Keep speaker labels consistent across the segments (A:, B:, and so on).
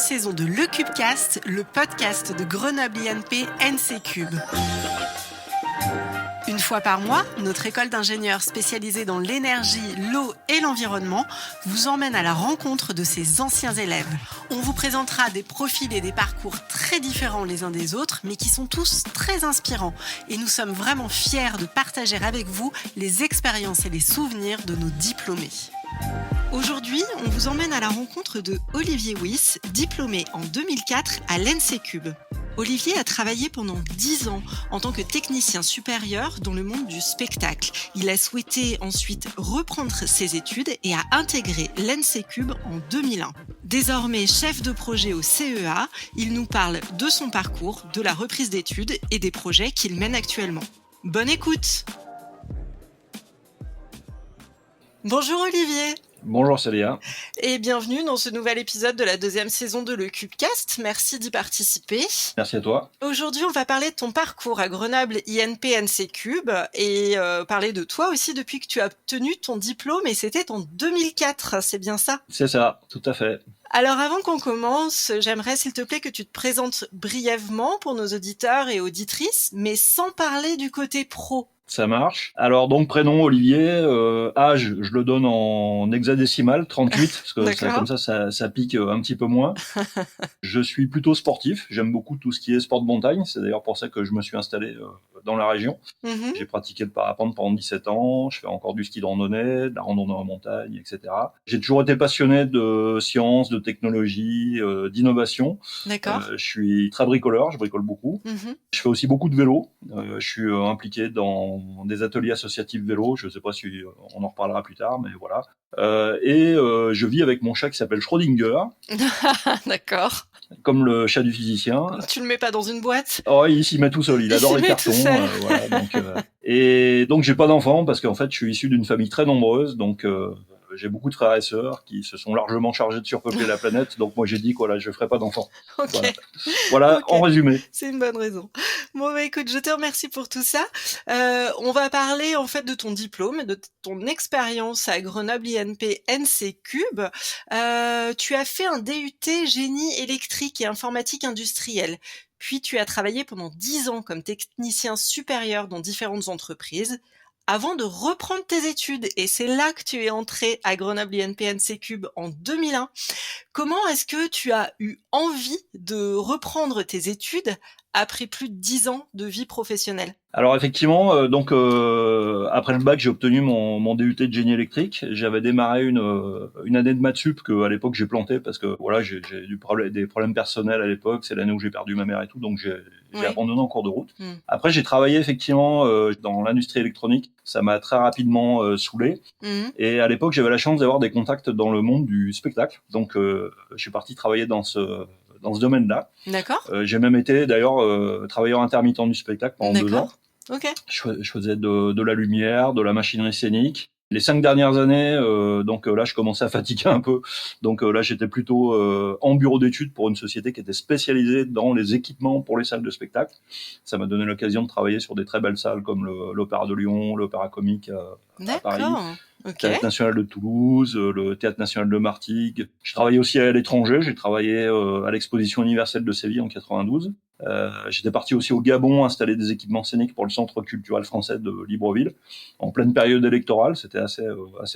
A: saison de Le Cubecast, le podcast de Grenoble INP NC Cube. Une fois par mois, notre école d'ingénieurs spécialisée dans l'énergie, l'eau et l'environnement vous emmène à la rencontre de ses anciens élèves. On vous présentera des profils et des parcours très différents les uns des autres, mais qui sont tous très inspirants. Et nous sommes vraiment fiers de partager avec vous les expériences et les souvenirs de nos diplômés. Aujourd'hui, on vous emmène à la rencontre de Olivier Wyss, diplômé en 2004 à l'NC Cube. Olivier a travaillé pendant 10 ans en tant que technicien supérieur dans le monde du spectacle. Il a souhaité ensuite reprendre ses études et a intégré l'NC Cube en 2001. Désormais chef de projet au CEA, il nous parle de son parcours, de la reprise d'études et des projets qu'il mène actuellement. Bonne écoute! Bonjour Olivier.
B: Bonjour Célia.
A: Et bienvenue dans ce nouvel épisode de la deuxième saison de Le Cubecast. Merci d'y participer.
B: Merci à toi.
A: Aujourd'hui, on va parler de ton parcours à Grenoble INP NC Cube et parler de toi aussi depuis que tu as obtenu ton diplôme et c'était en 2004, c'est bien ça?
B: C'est ça, tout à fait.
A: Alors avant qu'on commence, j'aimerais s'il te plaît que tu te présentes brièvement pour nos auditeurs et auditrices, mais sans parler du côté pro.
B: Ça marche. Alors donc prénom Olivier, âge je le donne en hexadécimal, 38, parce que ça, comme ça pique un petit peu moins. Je suis plutôt sportif, j'aime beaucoup tout ce qui est sport de montagne, c'est d'ailleurs pour ça que je me suis installé dans la région. J'ai pratiqué le parapente pendant 17 ans, je fais encore du ski de randonnée, de la randonnée en montagne, etc. J'ai toujours été passionné de sciences, de technologie, d'innovation.
A: D'accord.
B: Je suis très bricoleur, je bricole beaucoup. Je fais aussi beaucoup de vélo, je suis impliqué dans des ateliers associatifs vélo, je ne sais pas si on en reparlera plus tard, mais voilà. Je vis avec mon chat qui s'appelle Schrödinger.
A: D'accord.
B: Comme le chat du physicien.
A: Tu le mets pas dans une boîte?
B: Oh, il s'y met tout seul, il adore les cartons. Voilà, et donc j'ai pas d'enfants parce qu'en fait je suis issu d'une famille très nombreuse, donc j'ai beaucoup de frères et sœurs qui se sont largement chargés de surpeupler la planète, donc moi j'ai dit que je ferai pas d'enfants.
A: Okay.
B: Voilà, okay. En résumé.
A: C'est une bonne raison. Bon écoute, je te remercie pour tout ça. On va parler en fait de ton diplôme et de ton expérience à Grenoble INP NC Cube. Tu as fait un DUT génie électrique et informatique industrielle. Puis tu as travaillé pendant 10 ans comme technicien supérieur dans différentes entreprises, avant de reprendre tes études. Et c'est là que tu es entré à Grenoble INP NC Cube en 2001. Comment est-ce que tu as eu envie de reprendre tes études après plus de 10 ans de vie professionnelle?
B: Alors effectivement, après le bac, j'ai obtenu mon DUT de génie électrique. J'avais démarré une année de maths sup que à l'époque j'ai planté parce que voilà, j'ai des problèmes personnels à l'époque. C'est l'année où j'ai perdu ma mère et tout, donc j'ai abandonné en cours de route. Après, j'ai travaillé effectivement dans l'industrie électronique. Ça m'a très rapidement saoulé. Et à l'époque, j'avais la chance d'avoir des contacts dans le monde du spectacle. Donc, je suis parti travailler dans ce domaine-là.
A: D'accord.
B: J'ai même été d'ailleurs travailleur intermittent du spectacle pendant 2 ans.
A: Okay.
B: Je faisais de la lumière, de la machinerie scénique. Les 5 dernières années, là, je commençais à fatiguer un peu. Donc là, j'étais plutôt en bureau d'études pour une société qui était spécialisée dans les équipements pour les salles de spectacle. Ça m'a donné l'occasion de travailler sur des très belles salles comme l'Opéra de Lyon, l'Opéra Comique à Paris. Le Théâtre National de Toulouse, le Théâtre National de Martigues. Je travaillais aussi à l'étranger. J'ai travaillé à l'Exposition universelle de Séville en 92. J'étais parti aussi au Gabon installer des équipements scéniques pour le Centre culturel français de Libreville en pleine période électorale. C'était assez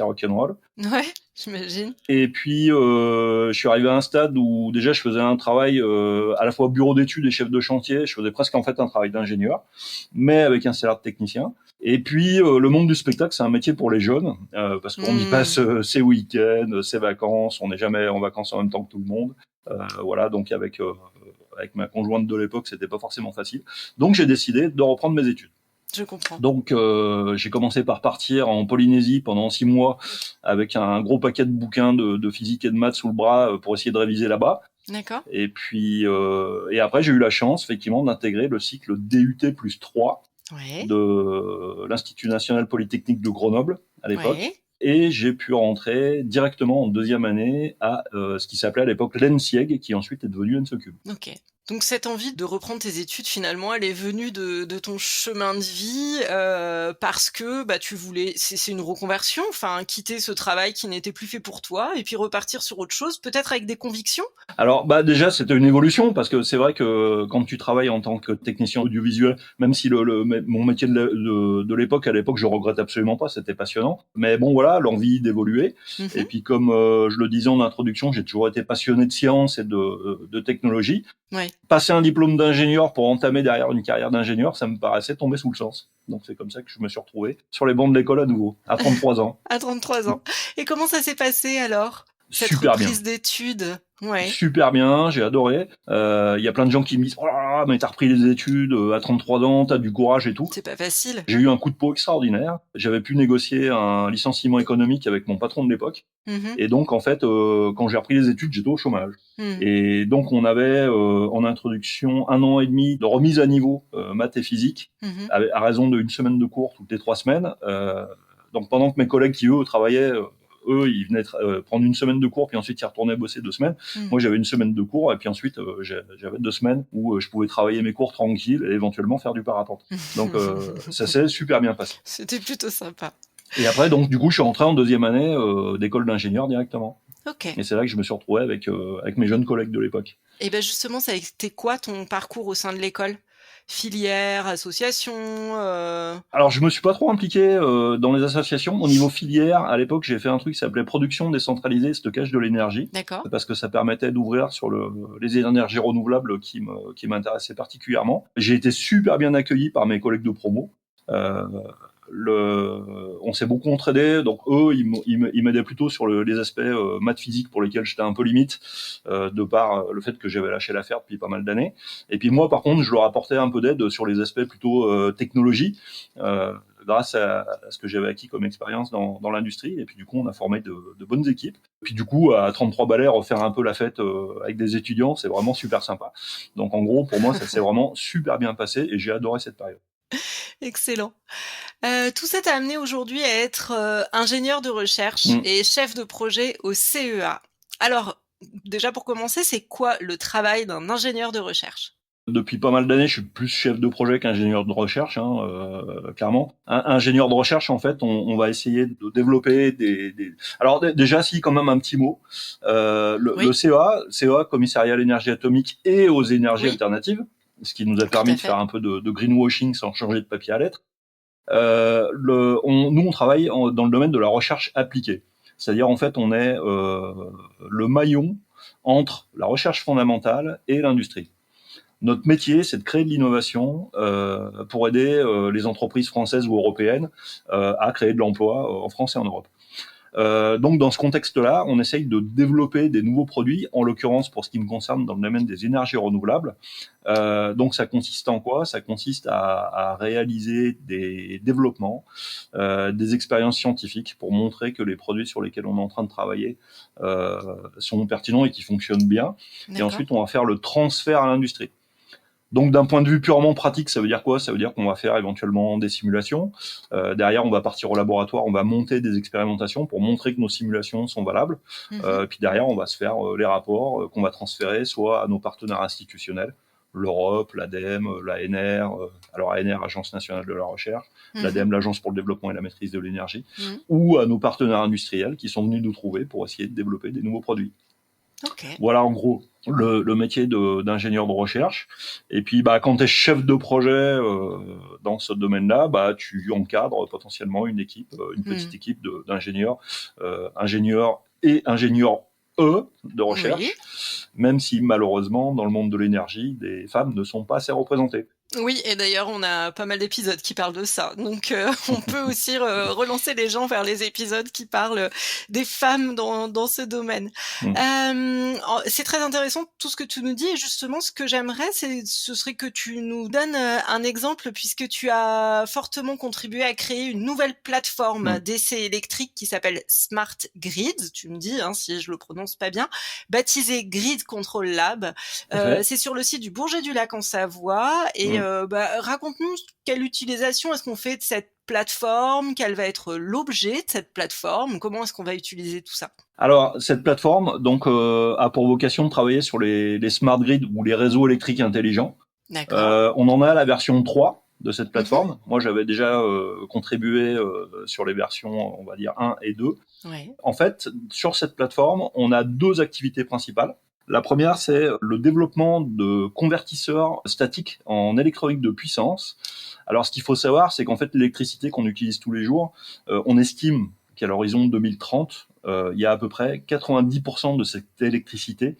B: rock'n'roll.
A: Ouais, j'imagine.
B: Et puis je suis arrivé à un stade où déjà je faisais un travail à la fois bureau d'études et chef de chantier. Je faisais presque en fait un travail d'ingénieur, mais avec un salaire de technicien. Et puis le monde du spectacle, c'est un métier pour les jeunes parce qu'on y passe ses week-ends, ses vacances. On n'est jamais en vacances en même temps que tout le monde. Voilà, donc avec ma conjointe de l'époque, c'était pas forcément facile. Donc j'ai décidé de reprendre mes études.
A: Je comprends.
B: Donc j'ai commencé par partir en Polynésie pendant 6 mois avec un gros paquet de bouquins de physique et de maths sous le bras pour essayer de réviser là-bas.
A: D'accord.
B: Et puis et après j'ai eu la chance effectivement d'intégrer le cycle DUT plus 3 de l'Institut National Polytechnique de Grenoble à l'époque.
A: Ouais.
B: Et j'ai pu rentrer directement en 2e année à ce qui s'appelait à l'époque l'ENSIEG, qui ensuite est devenu NC Cube.
A: Ok. Donc cette envie de reprendre tes études, finalement, elle est venue de ton chemin de vie, parce que, bah, tu voulais c'est une reconversion, enfin, quitter ce travail qui n'était plus fait pour toi et puis repartir sur autre chose, peut-être avec des convictions?
B: Alors, bah, déjà, c'était une évolution parce que c'est vrai que quand tu travailles en tant que technicien audiovisuel, même si mon métier de l'époque, à l'époque, je regrette absolument pas, c'était passionnant. Mais bon, voilà, l'envie d'évoluer. Et
A: Mmh.
B: puis, comme je le disais en introduction, j'ai toujours été passionné de science et de technologie.
A: Ouais.
B: Passer un diplôme d'ingénieur pour entamer derrière une carrière d'ingénieur, ça me paraissait tomber sous le sens. Donc, c'est comme ça que je me suis retrouvé sur les bancs de l'école à nouveau, à 33 ans.
A: À 33 ans. Et comment ça s'est passé alors, cette
B: Super bien.
A: reprise d'études? Ouais.
B: Super bien, j'ai adoré. Il y a plein de gens qui me disent « Oh là là, mais t'as repris les études à 33 ans, t'as du courage et tout ».
A: C'est pas facile.
B: J'ai eu un coup de peau extraordinaire. J'avais pu négocier un licenciement économique avec mon patron de l'époque.
A: Mmh.
B: Et donc, en fait, quand j'ai repris les études, j'étais au chômage.
A: Mmh.
B: Et donc, on avait en introduction 1 an et demi de remise à niveau maths et physique,
A: Mmh.
B: à raison d'une semaine de cours toutes les 3 semaines. Donc, pendant que mes collègues qui, eux, travaillaient... eux, ils venaient prendre une semaine de cours, puis ensuite ils retournaient bosser 2 semaines.
A: Mmh.
B: Moi, j'avais une semaine de cours, et puis ensuite, j'avais 2 semaines où je pouvais travailler mes cours tranquille et éventuellement faire du parapente. Donc, ça s'est super bien passé.
A: C'était plutôt sympa.
B: Et après, donc, du coup, je suis rentré en 2e année d'école d'ingénieur directement.
A: OK.
B: Et c'est là que je me suis retrouvé avec mes jeunes collègues de l'époque.
A: Et ben justement, ça a été quoi ton parcours au sein de l'école? Filière, association,
B: Alors, je me suis pas trop impliqué dans les associations. Au niveau filière, à l'époque, j'ai fait un truc qui s'appelait production décentralisée et stockage de l'énergie,
A: D'accord.
B: parce que ça permettait d'ouvrir sur les énergies renouvelables qui m'intéressaient particulièrement. J'ai été super bien accueilli par mes collègues de promo. Euh, on s'est beaucoup entraidé, donc eux, ils m'aidaient plutôt sur les aspects maths physique pour lesquels j'étais un peu limite, de par le fait que j'avais lâché l'affaire depuis pas mal d'années. Et puis moi, par contre, je leur apportais un peu d'aide sur les aspects plutôt technologie, grâce à ce que j'avais acquis comme expérience dans l'industrie. Et puis du coup, on a formé de bonnes équipes. Puis du coup, à 33 balais, refaire un peu la fête avec des étudiants, c'est vraiment super sympa. Donc en gros, pour moi, ça s'est vraiment super bien passé et j'ai adoré cette période.
A: Excellent. Tout ça t'a amené aujourd'hui à être, ingénieur de recherche
B: Mm.
A: et chef de projet au CEA. Alors, déjà pour commencer, c'est quoi le travail d'un ingénieur de recherche?
B: Depuis pas mal d'années, je suis plus chef de projet qu'ingénieur de recherche, hein, clairement. Ingénieur de recherche, en fait, on va essayer de développer Alors déjà, si quand même un petit mot,
A: Oui.
B: le CEA, Commissariat à l'énergie atomique et aux énergies
A: Oui.
B: alternatives, ce qui nous a
A: Tout
B: permis
A: à
B: de
A: fait.
B: faire un peu de greenwashing sans changer de papier à lettres. Nous, on travaille dans le domaine de la recherche appliquée. C'est-à-dire, en fait, on est le maillon entre la recherche fondamentale et l'industrie. Notre métier, c'est de créer de l'innovation pour aider les entreprises françaises ou européennes à créer de l'emploi en France et en Europe. Donc, dans ce contexte-là, on essaye de développer des nouveaux produits, en l'occurrence, pour ce qui me concerne, dans le domaine des énergies renouvelables. Donc, ça consiste en quoi? Ça consiste à réaliser des développements, des expériences scientifiques pour montrer que les produits sur lesquels on est en train de travailler sont pertinents et qui fonctionnent bien. Et
A: D'accord.
B: ensuite, on va faire le transfert à l'industrie. Donc d'un point de vue purement pratique, ça veut dire quoi? Ça veut dire qu'on va faire éventuellement des simulations. Derrière, on va partir au laboratoire, on va monter des expérimentations pour montrer que nos simulations sont valables.
A: Mmh.
B: Puis derrière, on va se faire les rapports qu'on va transférer soit à nos partenaires institutionnels, l'Europe, l'ADEME, l'ANR, alors ANR, Agence nationale de la recherche,
A: Mmh.
B: l'ADEME, l'Agence pour le développement et la maîtrise de l'énergie,
A: Mmh.
B: ou à nos partenaires industriels qui sont venus nous trouver pour essayer de développer des nouveaux produits.
A: OK.
B: Voilà en gros le métier d'ingénieur de recherche. Et puis quand tu es chef de projet dans ce domaine-là, tu encadres potentiellement une équipe, une petite équipe d'ingénieurs, ingénieurs et ingénieurs de recherche,
A: Oui.
B: même si malheureusement dans le monde de l'énergie, des femmes ne sont pas assez représentées.
A: Oui, et d'ailleurs, on a pas mal d'épisodes qui parlent de ça. Donc, on peut aussi relancer les gens vers les épisodes qui parlent des femmes dans ce domaine.
B: Mm.
A: C'est très intéressant tout ce que tu nous dis. Et justement, ce que j'aimerais, ce serait que tu nous donnes un exemple, puisque tu as fortement contribué à créer une nouvelle plateforme d'essai électrique qui s'appelle Smart Grid. Tu me dis si je le prononce pas bien. Baptisée Grid Control Lab. C'est sur le site du Bourget du Lac en Savoie. Et raconte-nous quelle utilisation est-ce qu'on fait de cette plateforme, quel va être l'objet de cette plateforme, comment est-ce qu'on va utiliser tout ça?
B: Alors, cette plateforme donc a pour vocation de travailler sur les smart grids ou les réseaux électriques intelligents.
A: D'accord.
B: On en a la version 3 de cette plateforme.
A: Mhm.
B: Moi, j'avais déjà contribué sur les versions, on va dire 1 et 2.
A: Ouais.
B: En fait, sur cette plateforme, on a 2 activités principales. La première, c'est le développement de convertisseurs statiques en électronique de puissance. Alors, ce qu'il faut savoir, c'est qu'en fait, l'électricité qu'on utilise tous les jours, on estime qu'à l'horizon 2030, il y a à peu près 90% de cette électricité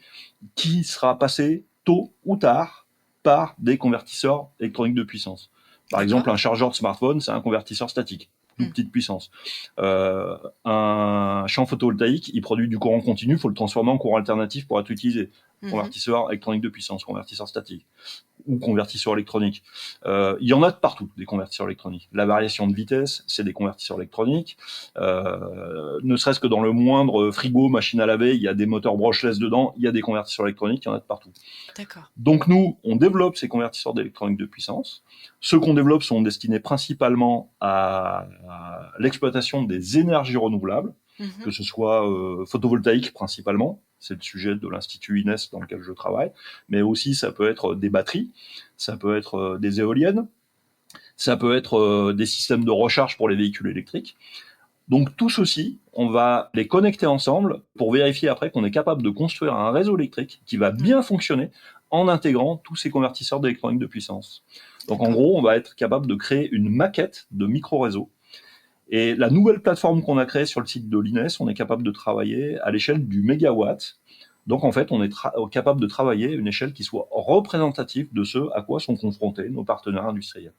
B: qui sera passée tôt ou tard par des convertisseurs électroniques de puissance. Par exemple, un chargeur de smartphone, c'est un convertisseur statique, toute petite puissance. Un champ photovoltaïque, il produit du courant continu, il faut le transformer en courant alternatif pour être utilisé. Convertisseur électronique de puissance, convertisseur statique ou convertisseur électronique. Il y en a de partout, des convertisseurs électroniques. La variation de vitesse, c'est des convertisseurs électroniques. Ne serait-ce que dans le moindre frigo, machine à laver, il y a des moteurs brushless dedans, il y a des convertisseurs électroniques, il y en a de partout.
A: D'accord.
B: Donc nous, on développe ces convertisseurs d'électronique de puissance. Ceux qu'on développe sont destinés principalement à l'exploitation des énergies renouvelables, que ce soit photovoltaïque principalement, c'est le sujet de l'Institut INES dans lequel je travaille, mais aussi ça peut être des batteries, ça peut être des éoliennes, ça peut être des systèmes de recharge pour les véhicules électriques. Donc tout ceci, on va les connecter ensemble pour vérifier après qu'on est capable de construire un réseau électrique qui va bien fonctionner en intégrant tous ces convertisseurs d'électronique de puissance. Donc en gros, on va être capable de créer une maquette de micro-réseau. Et la nouvelle plateforme qu'on a créée sur le site de l'INES, on est capable de travailler à l'échelle du mégawatt. Donc en fait, on est capable de travailler à une échelle qui soit représentative de ce à quoi sont confrontés nos partenaires industriels.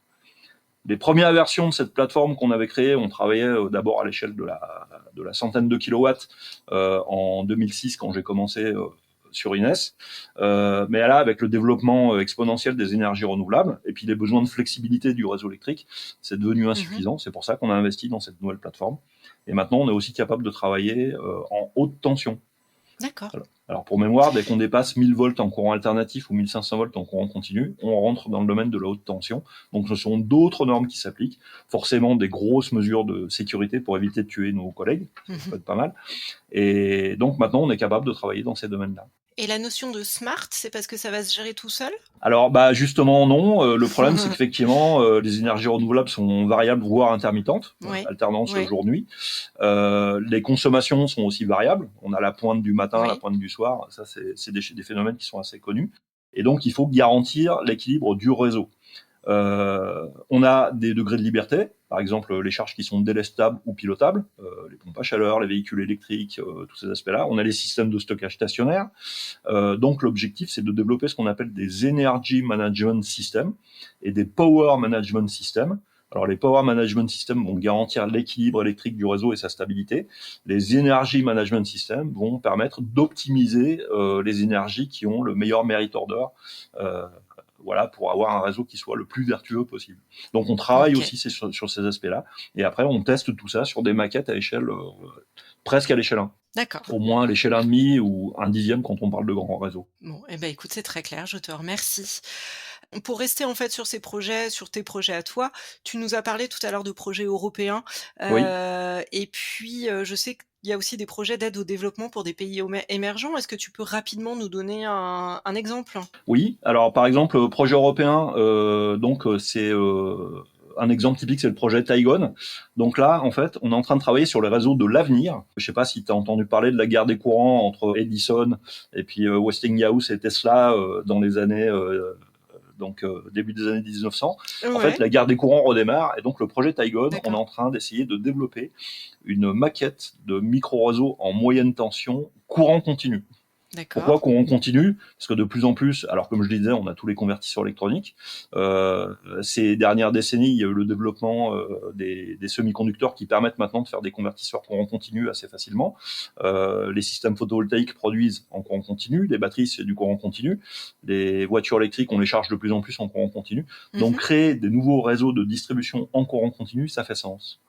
B: Les premières versions de cette plateforme qu'on avait créée, on travaillait d'abord à l'échelle de la centaine de kilowatts en 2006 quand j'ai commencé sur INES. Mais là, avec le développement exponentiel des énergies renouvelables et puis les besoins de flexibilité du réseau électrique, c'est devenu insuffisant. C'est pour ça qu'on a investi dans cette nouvelle plateforme. Et maintenant, on est aussi capable de travailler en haute tension.
A: D'accord.
B: Alors pour mémoire, dès qu'on dépasse 1000 volts en courant alternatif ou 1500 volts en courant continu, on rentre dans le domaine de la haute tension. Donc ce sont d'autres normes qui s'appliquent, forcément des grosses mesures de sécurité pour éviter de tuer nos collègues, ça peut être pas mal. Et donc maintenant, on est capable de travailler dans ces domaines-là.
A: Et la notion de smart, c'est parce que ça va se gérer tout seul?
B: Alors justement non. Le problème c'est qu'effectivement les énergies renouvelables sont variables voire intermittentes, alternance jour-nuit. Les consommations sont aussi variables. On a la pointe du matin, la pointe du soir. Ça c'est des phénomènes qui sont assez connus. Et donc il faut garantir l'équilibre du réseau. On a des degrés de liberté, par exemple les charges qui sont délestables ou pilotables, les pompes à chaleur, les véhicules électriques, tous ces aspects-là. On a les systèmes de stockage stationnaire. Donc l'objectif, c'est de développer ce qu'on appelle des Energy Management Systems et des Power Management Systems. Alors les Power Management Systems vont garantir l'équilibre électrique du réseau et sa stabilité. Les Energy Management Systems vont permettre d'optimiser les énergies qui ont le meilleur merit order, pour avoir un réseau qui soit le plus vertueux possible. Donc on travaille aussi sur ces aspects-là, et après on teste tout ça sur des maquettes à échelle presque à l'échelle 1.
A: D'accord.
B: Au moins à l'échelle 1,5 ou 1/10 quand on parle de grands réseaux.
A: Bon, écoute, c'est très clair, je te remercie. Pour rester en fait sur ces projets, sur tes projets à toi, tu nous as parlé tout à l'heure de projets européens,
B: Oui.
A: et puis, je sais qu'il y a aussi des projets d'aide au développement pour des pays émergents. Est-ce que tu peux rapidement nous donner un exemple?
B: Oui, alors par exemple, projet européen, c'est un exemple typique, c'est le projet Taigon. Donc là, en fait, on est en train de travailler sur les réseaux de l'avenir. Je sais pas si tu as entendu parler de la guerre des courants entre Edison et puis Westinghouse et Tesla dans les années début des années 1900. En fait, la guerre des courants redémarre et donc le projet Taigon, on est en train d'essayer de développer une maquette de micro-réseaux en moyenne tension courant continu. Pourquoi courant continu? Parce que de plus en plus, alors comme je le disais, on a tous les convertisseurs électroniques. Ces dernières décennies, il y a eu le développement des semi-conducteurs qui permettent maintenant de faire des convertisseurs courant continu assez facilement. Les systèmes photovoltaïques produisent en courant continu, les batteries c'est du courant continu, les voitures électriques on les charge de plus en plus en courant continu. Donc créer des nouveaux réseaux de distribution en courant continu, ça fait sens.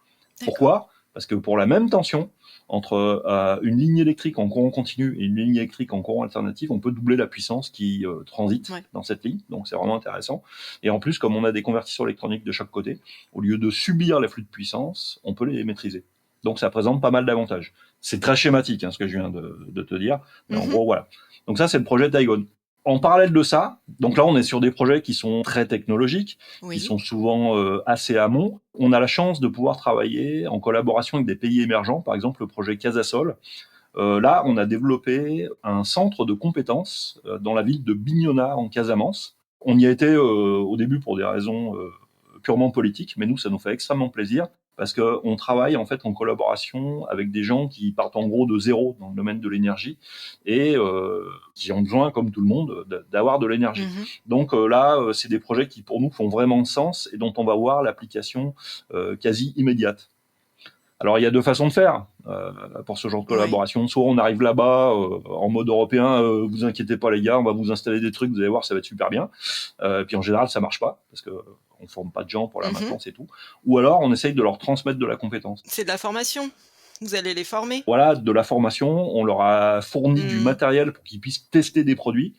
B: Pourquoi? Parce que pour la même tension, entre une ligne électrique en courant continu et une ligne électrique en courant alternatif, on peut doubler la puissance qui transite dans cette ligne. Donc c'est vraiment intéressant. Et en plus, comme on a des convertisseurs électroniques de chaque côté, au lieu de subir les flux de puissance, on peut les maîtriser. Donc ça présente pas mal d'avantages. C'est très schématique, ce que je viens de te dire. Mais en gros, voilà. Donc ça, c'est le projet Taigon. En parallèle de ça, donc là, on est sur des projets qui sont très technologiques, qui sont souvent assez amont. On a la chance de pouvoir travailler en collaboration avec des pays émergents, par exemple le projet Casasol. Là, on a développé un centre de compétences dans la ville de Bignona, en Casamance. On y a été au début pour des raisons purement politiques, mais nous, ça nous fait extrêmement plaisir parce que on travaille en fait en collaboration avec des gens qui partent en gros de zéro dans le domaine de l'énergie et qui ont besoin, comme tout le monde, d'avoir de l'énergie. Donc là, c'est des projets qui pour nous font vraiment sens et dont on va voir l'application quasi immédiate. Alors il y a deux façons de faire pour ce genre de collaboration. Soit on arrive là-bas en mode européen, vous inquiétez pas les gars, on va vous installer des trucs, vous allez voir, ça va être super bien. Puis en général, ça marche pas parce que on forme pas de gens pour la maintenance et tout. Ou alors on essaye de leur transmettre de la compétence.
A: C'est de la formation. Vous allez les former.
B: Voilà, de la formation. On leur a fourni du matériel pour qu'ils puissent tester des produits.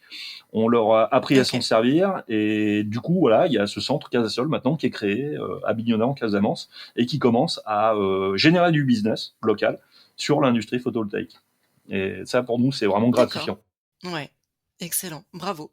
B: On leur a appris à s'en servir. Et du coup, voilà, il y a ce centre Casasol maintenant qui est créé à Bignona, en Casamance, et qui commence à générer du business local sur l'industrie photovoltaïque. Et ça, pour nous, c'est vraiment gratifiant.
A: Ouais, excellent. Bravo.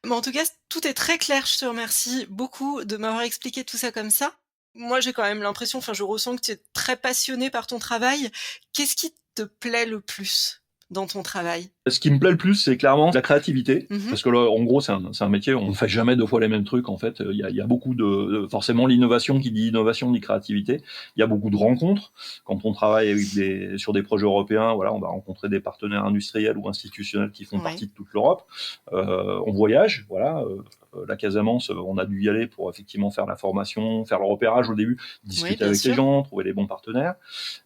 A: Mais en tout cas, tout est très clair. Je te remercie beaucoup de m'avoir expliqué tout ça comme ça. Moi, j'ai quand même l'impression, je ressens que tu es très passionné par ton travail. Qu'est-ce qui te plaît le plus dans ton travail?
B: Ce qui me plaît le plus, c'est clairement la créativité, parce que là, en gros, c'est un métier, on ne fait jamais deux fois les mêmes trucs, en fait. Il y a beaucoup forcément, l'innovation qui dit innovation dit créativité. Il y a beaucoup de rencontres. Quand on travaille avec sur des projets européens, voilà, on va rencontrer des partenaires industriels ou institutionnels qui font partie de toute l'Europe. On voyage, voilà. La Casamance, on a dû y aller pour effectivement faire la formation, faire le repérage au début, discuter avec les gens, trouver les bons partenaires.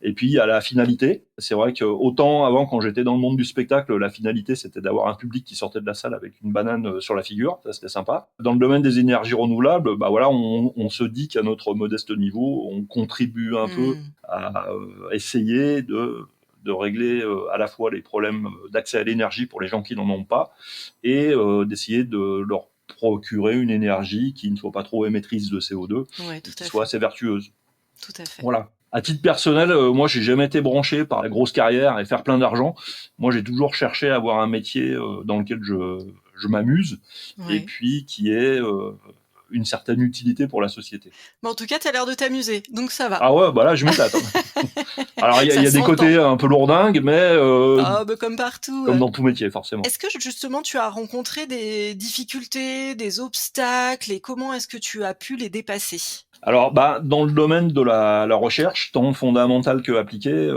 B: Et puis, à la finalité, c'est vrai que autant avant, quand j'étais dans le monde du spectacle, la finalité, c'était d'avoir un public qui sortait de la salle avec une banane sur la figure. Ça, c'était sympa. Dans le domaine des énergies renouvelables, voilà, on se dit qu'à notre modeste niveau, on contribue un peu à essayer de régler à la fois les problèmes d'accès à l'énergie pour les gens qui n'en ont pas et d'essayer de leur procurer une énergie qui ne soit pas trop émettrice de CO2, qui soit assez vertueuse.
A: Tout à fait.
B: Voilà. À titre personnel, moi, j'ai jamais été branché par la grosse carrière et faire plein d'argent. Moi, j'ai toujours cherché à avoir un métier dans lequel je m'amuse et puis qui est une certaine utilité pour la société.
A: Mais en tout cas, tu as l'air de t'amuser, donc ça va.
B: Ah ouais, bah là, je m'éclate. Alors, il y a des côtés un peu lourdingues, mais
A: comme partout.
B: Comme dans tout métier, forcément.
A: Est-ce que justement, tu as rencontré des difficultés, des obstacles, et comment est-ce que tu as pu les dépasser ?
B: Alors, dans le domaine de la recherche, tant fondamentale que appliquée,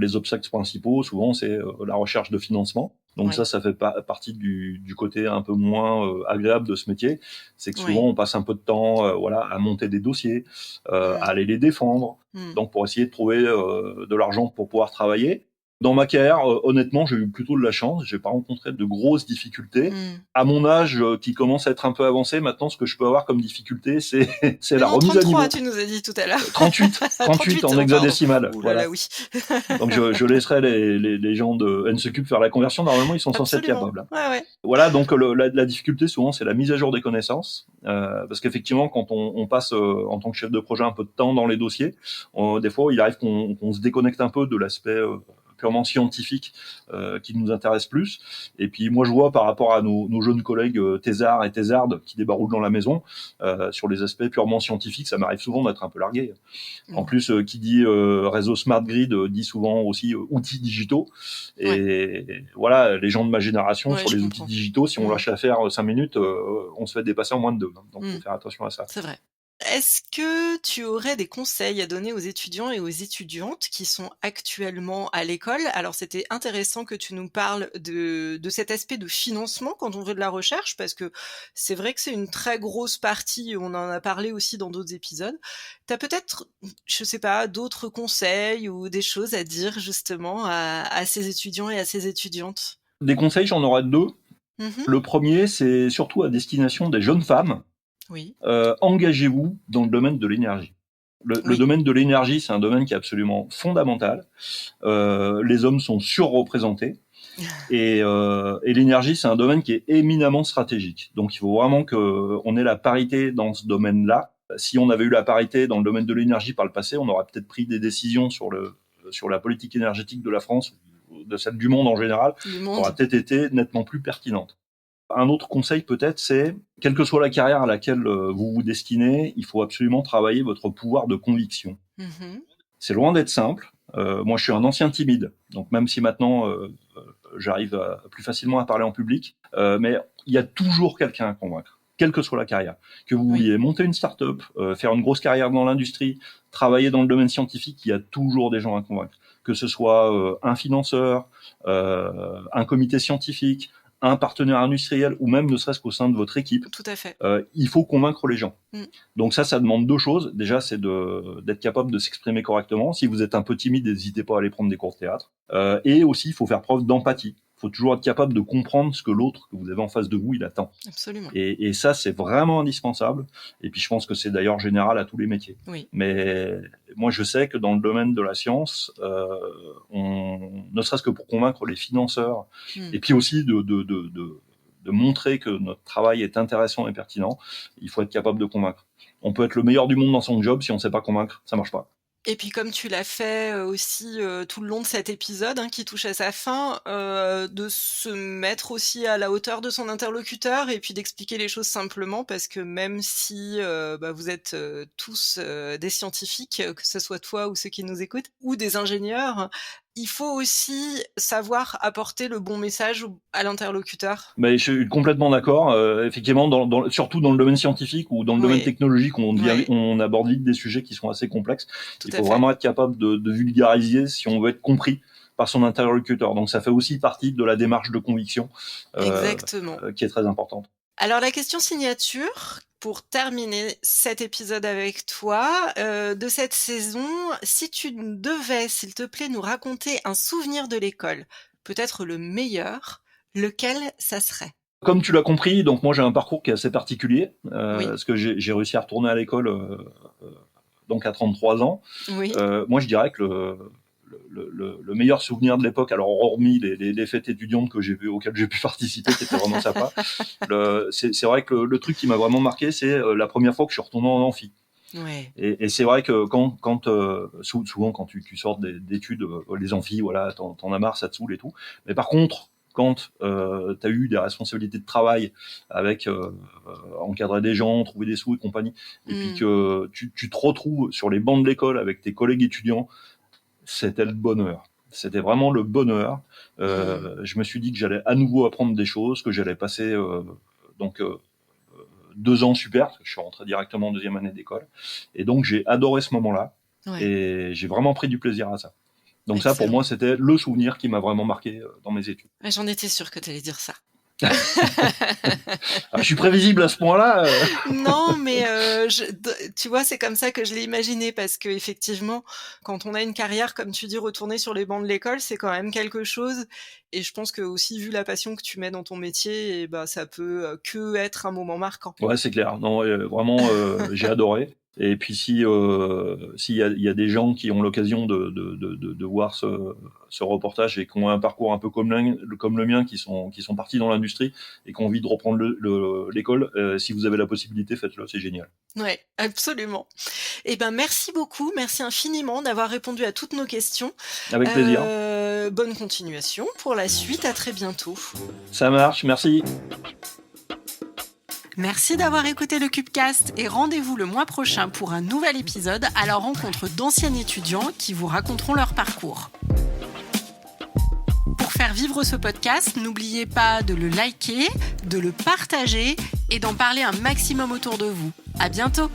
B: les obstacles principaux, souvent, c'est la recherche de financement. Donc ça fait partie du côté un peu moins agréable de ce métier. C'est que souvent, on passe un peu de temps à monter des dossiers, à aller les défendre, donc pour essayer de trouver de l'argent pour pouvoir travailler. Dans ma carrière, honnêtement, j'ai eu plutôt de la chance. J'ai pas rencontré de grosses difficultés. À mon âge, qui commence à être un peu avancé, maintenant, ce que je peux avoir comme difficulté, c'est la remise
A: 33,
B: à niveau.
A: 33, tu nous as dit tout à l'heure.
B: 38 en hexadécimal.
A: Voilà. Oui.
B: Donc je laisserai les gens de NSECUP faire la conversion. Normalement, ils sont censés être capables.
A: Ouais.
B: Voilà, donc la difficulté souvent, c'est la mise à jour des connaissances, parce qu'effectivement, quand on passe en tant que chef de projet un peu de temps dans les dossiers, des fois, il arrive qu'on se déconnecte un peu de l'aspect purement scientifique qui nous intéresse plus. Et puis moi je vois par rapport à nos jeunes collègues thésards et thésardes qui débaroulent dans la maison sur les aspects purement scientifiques, ça m'arrive souvent d'être un peu largué. En plus qui dit réseau smart grid dit souvent aussi outils digitaux. Et voilà, les gens de ma génération sur les outils digitaux, si on lâche l'affaire 5 minutes, on se fait dépasser en moins de 2. Donc faut faire attention à ça.
A: C'est vrai. Est-ce que tu aurais des conseils à donner aux étudiants et aux étudiantes qui sont actuellement à l'école ? Alors, c'était intéressant que tu nous parles de cet aspect de financement quand on fait de la recherche, parce que c'est vrai que c'est une très grosse partie, on en a parlé aussi dans d'autres épisodes. Tu as peut-être, je sais pas, d'autres conseils ou des choses à dire justement à ces étudiants et à ces étudiantes ?
B: Des conseils, j'en aurais 2. Le premier, c'est surtout à destination des jeunes femmes.
A: Oui.
B: Engagez-vous dans le domaine de l'énergie. Le domaine de l'énergie, c'est un domaine qui est absolument fondamental. Les hommes sont surreprésentés. Et l'énergie, c'est un domaine qui est éminemment stratégique. Donc, il faut vraiment qu'on ait la parité dans ce domaine-là. Si on avait eu la parité dans le domaine de l'énergie par le passé, on aurait peut-être pris des décisions sur la politique énergétique de la France, de celle du monde en général, qui aurait peut-être été nettement plus pertinente. Un autre conseil peut-être, c'est, quelle que soit la carrière à laquelle vous vous destinez, il faut absolument travailler votre pouvoir de conviction. Mm-hmm. C'est loin d'être simple. Moi, je suis un ancien timide, donc même si maintenant j'arrive plus facilement à parler en public, mais il y a toujours quelqu'un à convaincre, quelle que soit la carrière. Que vous vouliez monter une start-up, faire une grosse carrière dans l'industrie, travailler dans le domaine scientifique, il y a toujours des gens à convaincre. Que ce soit un financeur, un comité scientifique, un partenaire industriel ou même ne serait-ce qu'au sein de votre équipe.
A: Tout à fait.
B: Il faut convaincre les gens. Donc ça demande deux choses. Déjà, c'est d'être capable de s'exprimer correctement. Si vous êtes un peu timide, n'hésitez pas à aller prendre des cours de théâtre. Et aussi, il faut faire preuve d'empathie. Il faut toujours être capable de comprendre ce que l'autre que vous avez en face de vous, il attend.
A: Absolument.
B: Et ça, c'est vraiment indispensable. Et puis, je pense que c'est d'ailleurs général à tous les métiers.
A: Oui.
B: Mais moi, je sais que dans le domaine de la science, ne serait-ce que pour convaincre les financeurs, et puis aussi de montrer que notre travail est intéressant et pertinent, il faut être capable de convaincre. On peut être le meilleur du monde dans son job, si on ne sait pas convaincre, ça marche pas.
A: Et puis comme tu l'as fait aussi tout le long de cet épisode qui touche à sa fin, de se mettre aussi à la hauteur de son interlocuteur et puis d'expliquer les choses simplement, parce que même si vous êtes tous des scientifiques, que ce soit toi ou ceux qui nous écoutent, ou des ingénieurs, il faut aussi savoir apporter le bon message à l'interlocuteur.
B: Mais je suis complètement d'accord. Effectivement, surtout dans le domaine scientifique ou dans le domaine technologique, on aborde vite des sujets qui sont assez complexes. Il faut vraiment être capable de vulgariser si on veut être compris par son interlocuteur. Donc ça fait aussi partie de la démarche de conviction qui est très importante.
A: Alors la question signature, pour terminer cet épisode avec toi, de cette saison, si tu devais, s'il te plaît, nous raconter un souvenir de l'école, peut-être le meilleur, lequel ça serait ?
B: Comme tu l'as compris, donc moi j'ai un parcours qui est assez particulier, parce que j'ai réussi à retourner à l'école donc à 33 ans.
A: Oui.
B: Moi je dirais que le meilleur souvenir de l'époque, alors hormis les fêtes étudiantes auxquelles j'ai pu participer, qui étaient vraiment sympas, c'est vrai que le truc qui m'a vraiment marqué, c'est la première fois que je suis retourné en amphi.
A: Ouais.
B: Et c'est vrai que souvent quand tu sors d'études, les amphis, voilà, t'en as marre, ça te saoule et tout. Mais par contre, quand t'as eu des responsabilités de travail avec encadrer des gens, trouver des sous et compagnie, et puis que tu te retrouves sur les bancs de l'école avec tes collègues étudiants, c'était le bonheur. C'était vraiment le bonheur. Je me suis dit que j'allais à nouveau apprendre des choses, que j'allais passer 2 ans super, parce que je suis rentré directement en 2e année d'école. Et donc, j'ai adoré ce moment-là. Ouais. Et j'ai vraiment pris du plaisir à ça. Donc ça, pour moi, c'était le souvenir qui m'a vraiment marqué dans mes études.
A: J'en étais sûre que tu allais dire ça.
B: Je suis prévisible à ce point-là.
A: Non, mais tu vois, c'est comme ça que je l'ai imaginé, parce que effectivement, quand on a une carrière, comme tu dis, retourner sur les bancs de l'école, c'est quand même quelque chose. Et je pense que aussi, vu la passion que tu mets dans ton métier, et ça peut que être un moment marquant.
B: Ouais, c'est clair. Non, vraiment, j'ai adoré. Et puis s'il y a des gens qui ont l'occasion de voir ce reportage et qui ont un parcours un peu comme le mien, qui sont partis dans l'industrie et qui ont envie de reprendre l'école, si vous avez la possibilité, faites-le, c'est génial.
A: Ouais, absolument. Eh ben merci beaucoup, merci infiniment d'avoir répondu à toutes nos questions.
B: Avec plaisir.
A: Bonne continuation pour la suite, à très bientôt.
B: Ça marche, merci.
A: Merci d'avoir écouté le Cubecast et rendez-vous le mois prochain pour un nouvel épisode à la rencontre d'anciens étudiants qui vous raconteront leur parcours. Pour faire vivre ce podcast, n'oubliez pas de le liker, de le partager et d'en parler un maximum autour de vous. À bientôt!